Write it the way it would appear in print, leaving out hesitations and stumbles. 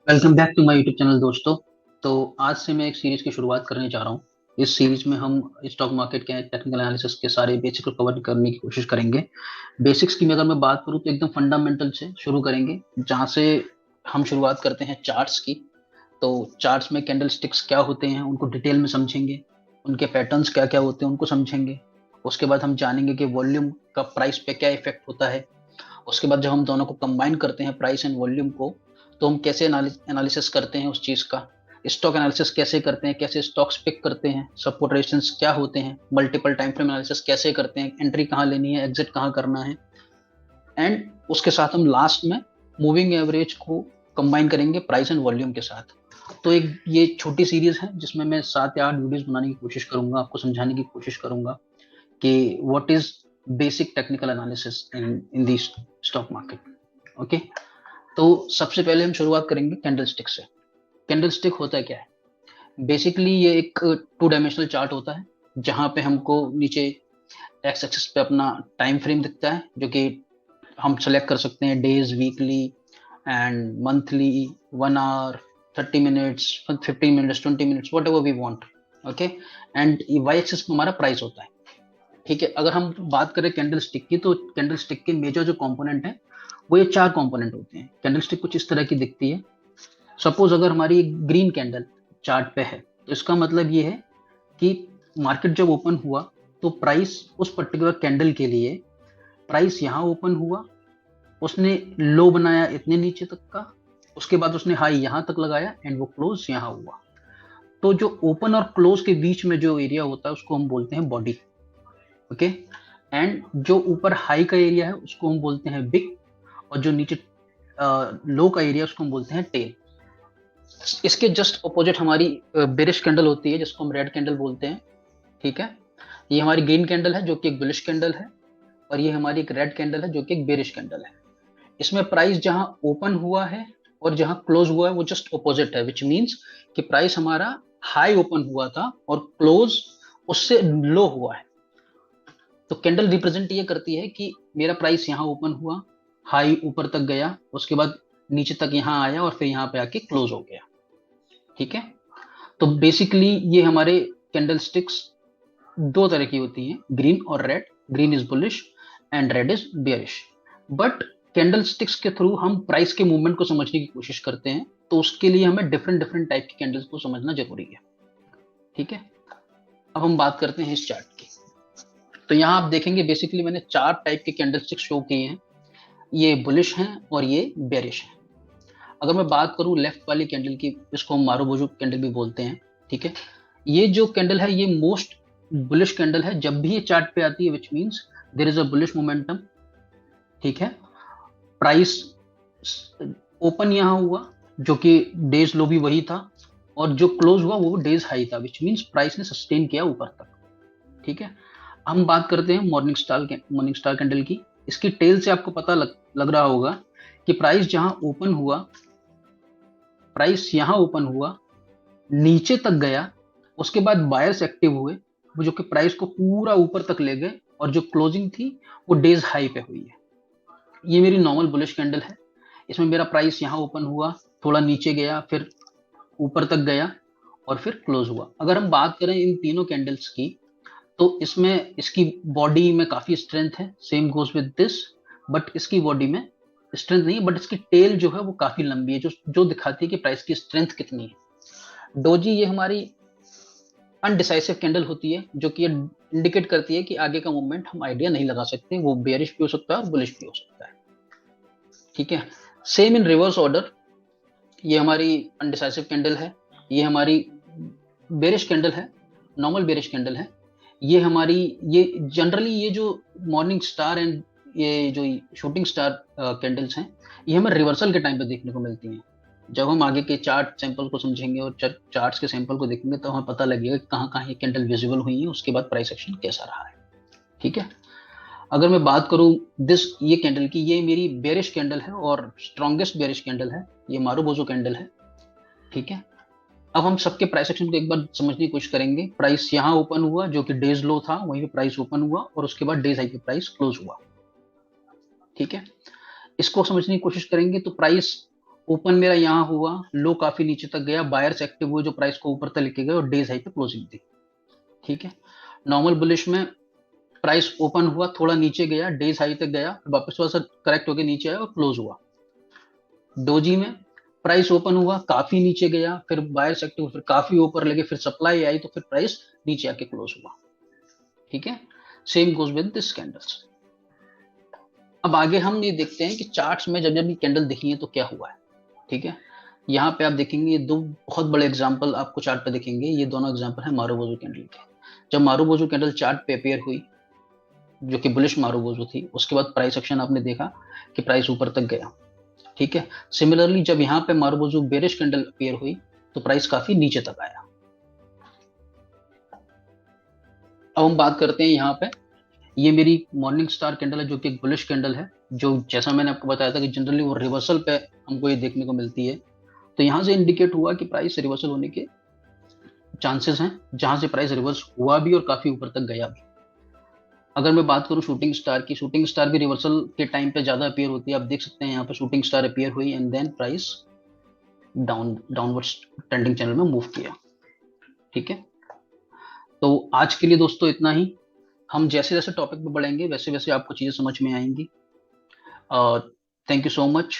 Welcome back to my YouTube channel दोस्तों। तो आज से मैं एक सीरीज की शुरुआत करने जा रहा हूँ। इस सीरीज में हम स्टॉक मार्केट के टेक्निकल एनालिसिस के सारे बेसिक को कवर करने की कोशिश करेंगे। बेसिक्स की अगर मैं बात करूँ तो एकदम फंडामेंटल से शुरू करेंगे, जहाँ से हम शुरुआत करते हैं चार्ट्स की। तो चार्ट्स में कैंडल स्टिक्स क्या होते हैं उनको डिटेल में समझेंगे, उनके पैटर्न्स क्या क्या होते हैं उनको समझेंगे। उसके बाद हम जानेंगे कि वॉल्यूम का प्राइस पे क्या इफेक्ट होता है। उसके बाद जब हम दोनों को कंबाइन करते हैं प्राइस एंड वॉल्यूम को, तो हम कैसे एनालिसिस करते हैं उस चीज का। स्टॉक एनालिसिस कैसे करते हैं, कैसे स्टॉक्स पिक करते हैं, सपोर्ट रेजिस्टेंस क्या होते हैं, मल्टीपल टाइम फ्रेम एनालिसिस कैसे करते हैं, एंट्री कहाँ लेनी है, एग्जिट कहाँ करना है। एंड उसके साथ हम लास्ट में मूविंग एवरेज को कंबाइन करेंगे प्राइस एंड वॉल्यूम के साथ। तो एक ये छोटी सीरीज है जिसमें मैं 7 या 8 वीडियोस बनाने की कोशिश करूंगा, आपको समझाने की कोशिश करूंगा कि what is basic technical analysis in the stock market. Okay, तो सबसे पहले हम शुरुआत करेंगे कैंडलस्टिक से। कैंडलस्टिक होता है क्या है? बेसिकली ये एक 2 डायमेंशनल चार्ट होता है, जहां पे हमको नीचे एक्स एक्सिस पे अपना टाइम फ्रेम दिखता है, जो कि हम सेलेक्ट कर सकते हैं days, weekly and monthly, 1 hour, 30 minutes, 15 minutes, 20 minutes, whatever we want. Okay, and Y axis पे हमारा प्राइस होता है। ठीक है, अगर हम बात करें कैंडल स्टिक की, तो कैंडल स्टिक के मेजर जो कंपोनेंट है वो ये 4 कंपोनेंट होते हैं। कैंडल स्टिक कुछ इस तरह की दिखती है। सपोज अगर हमारी ग्रीन कैंडल चार्ट पे है, तो इसका मतलब ये है कि मार्केट जब ओपन हुआ तो प्राइस उस पर्टिकुलर कैंडल के लिए, प्राइस यहाँ ओपन हुआ, उसने लो बनाया इतने नीचे तक का, उसके बाद उसने हाई यहाँ तक लगाया एंड वो क्लोज यहाँ हुआ। तो जो ओपन और क्लोज के बीच में जो एरिया होता है उसको हम बोलते हैं बॉडी। ओके, एंड जो ऊपर हाई का एरिया है उसको हम बोलते हैं बिग, और जो नीचे लो का एरिया उसको हम बोलते हैं टेल। इसके जस्ट अपोजिट हमारी बेरिश कैंडल होती है, जिसको हम रेड कैंडल बोलते हैं। ठीक है, ये हमारी ग्रीन कैंडल है जो कि एक बुलिश कैंडल है, और ये हमारी एक रेड कैंडल है जो कि एक बेरिश कैंडल है। इसमें प्राइस जहां ओपन हुआ है और जहां क्लोज हुआ है वो जस्ट अपोजिट है, विच मीन्स कि प्राइस हमारा हाई ओपन हुआ था और क्लोज उससे लो हुआ है। तो कैंडल रिप्रेजेंट ये करती है कि मेरा प्राइस यहाँ ओपन हुआ, हाई ऊपर तक गया, उसके बाद नीचे तक यहाँ आया और फिर यहाँ पे आके क्लोज हो गया। ठीक है, तो बेसिकली ये हमारे कैंडल स्टिक्स 2 तरह की होती हैं, ग्रीन और red. Green is bullish and red is bearish. But candle sticks के थ्रू हम प्राइस के मूवमेंट को समझने की कोशिश करते हैं, तो उसके लिए हमें डिफरेंट डिफरेंट टाइप की कैंडल्स को समझना जरूरी है। ठीक है, अब हम बात करते हैं इस चार्ट की। तो यहाँ आप देखेंगे बेसिकली मैंने 4 टाइप के कैंडल स्टिक शो किए हैं। ये बुलिश हैं और ये बेरिश हैं। अगर मैं बात करूं लेफ्ट वाली कैंडल की, इसको हम मारूबोजू कैंडल भी बोलते हैं। ठीक है, ये जो कैंडल है ये मोस्ट बुलिश कैंडल है। जब भी ये चार्ट पे आती है which means there is a bullish momentum. ठीक है, प्राइस ओपन यहाँ हुआ जो कि डेज लो भी वही था, और जो क्लोज हुआ वो डेज हाई था, विच मींस प्राइस ने सस्टेन किया ऊपर तक। ठीक है, हम बात करते हैं मॉर्निंग स्टार कैंडल की। इसकी टेल से आपको पता लग रहा होगा कि प्राइस जहां ओपन हुआ, प्राइस यहां ओपन हुआ, नीचे तक गया, उसके बाद बायर्स एक्टिव हुए, वो जो कि प्राइस को पूरा ऊपर तक ले गए, और जो क्लोजिंग थी वो डेज हाई पे हुई है। ये मेरी नॉर्मल बुलिश कैंडल है। इसमें मेरा प्राइस यहाँ ओपन हुआ, थोड़ा नीचे गया, फिर ऊपर तक गया और फिर क्लोज हुआ। अगर हम बात करें इन तीनों कैंडल्स की, तो इसमें इसकी बॉडी में काफी स्ट्रेंथ है, same goes with this. But इसकी बॉडी में स्ट्रेंथ नहीं है, बट इसकी टेल जो है वो काफी लंबी है, जो जो दिखाती है कि प्राइस की स्ट्रेंथ कितनी है। डोजी ये हमारी अनडिसाइसिव कैंडल होती है, जो कि ये इंडिकेट करती है कि आगे का मूवमेंट हम आइडिया नहीं लगा सकते, वो बेयरिश भी हो सकता है और बुलिश भी हो सकता है। ठीक है, सेम इन रिवर्स ऑर्डर, ये हमारी अनडिसाइसिव कैंडल है, ये हमारी बेरिश कैंडल है, नॉर्मल बेरिश कैंडल है। ये हमारी, ये जनरली ये जो मॉर्निंग स्टार एंड ये जो शूटिंग स्टार कैंडल्स हैं, ये हमें रिवर्सल के टाइम पे देखने को मिलती हैं। जब हम आगे के चार्ट सैंपल को समझेंगे और चार्ट्स के सैंपल को देखेंगे तो हमें पता लगेगा कि कहाँ कहाँ ये कैंडल विजिबल हुई है, उसके बाद प्राइस एक्शन कैसा रहा है। ठीक है, अगर मैं बात करूं ये कैंडल की, ये मेरी बेरिश कैंडल है और स्ट्रॉन्गेस्ट बेरिश कैंडल है, ये मारूबोजो कैंडल है। ठीक है, अब हम सबके प्राइस एक्शन को एक बार समझने की कोशिश करेंगे। प्राइस यहाँ ओपन हुआ जो कि डेज लो था, वहीं पे प्राइस ओपन हुआ और उसके बाद डेज हाई पे प्राइस क्लोज हुआ। ठीक है, इसको समझने की कोशिश करेंगे तो प्राइस ओपन मेरा यहाँ हुआ, लो काफी नीचे तक गया, बायर्स एक्टिव हुए जो प्राइस को ऊपर तक लेके गए और डेज हाई पे क्लोजिंग थी। ठीक है। नॉर्मल बुलिश में प्राइस ओपन हुआ, थोड़ा नीचे गया, डेज हाई तक गया, वापस थोड़ा सा करेक्ट होकर नीचे आया और क्लोज हुआ। डोजी में प्राइस ओपन हुआ, काफी नीचे गया, फिर बायर्स एक्टिव, फिर काफी ऊपर लगे, फिर सप्लाई आई तो फिर प्राइस नीचे आके क्लोज हुआ। ठीक है। Same goes with this candles. अब आगे हम ये देखते हैं कि चार्ट्स में जब जब ये कैंडल दिखी है तो क्या हुआ है। ठीक है। यहाँ पे आप देखेंगे ये दो बहुत बड़े एग्जाम्पल आपको चार्ट पे दिखेंगे, ये दोनों एग्जाम्पल है मारुबोजू कैंडल के। जब मारुबोजू कैंडल चार्ट पे अपेयर हुई, जो कि बुलिश मारुबोजू थी, उसके बाद प्राइस एक्शन आपने देखा कि प्राइस ऊपर तक गया। ठीक है। सिमिलरली जब यहाँ पे मारुबोजू बेरिश कैंडल अपेयर हुई तो प्राइस काफी नीचे तक आया। अब हम बात करते हैं यहाँ पे, ये मेरी मॉर्निंग स्टार कैंडल है जो कि एक बुलिश कैंडल है, जो जैसा मैंने आपको बताया था कि जनरली वो रिवर्सल पे हमको ये देखने को मिलती है। तो यहां से इंडिकेट हुआ कि प्राइस रिवर्सल होने के चांसेस हैं, जहां से प्राइस रिवर्स हुआ भी और काफी ऊपर तक गया भी। अगर मैं बात करूं शूटिंग स्टार की, शूटिंग स्टार भी रिवर्सल के टाइम पे ज्यादा अपियर होती है। आप देख सकते हैं यहाँ पे शूटिंग स्टार अपियर हुई and then price downward trending channel में मूव किया। ठीक है। तो आज के लिए दोस्तों इतना ही। हम जैसे जैसे टॉपिक पे बढ़ेंगे वैसे वैसे आपको चीजें समझ में आएंगी। Thank you so much.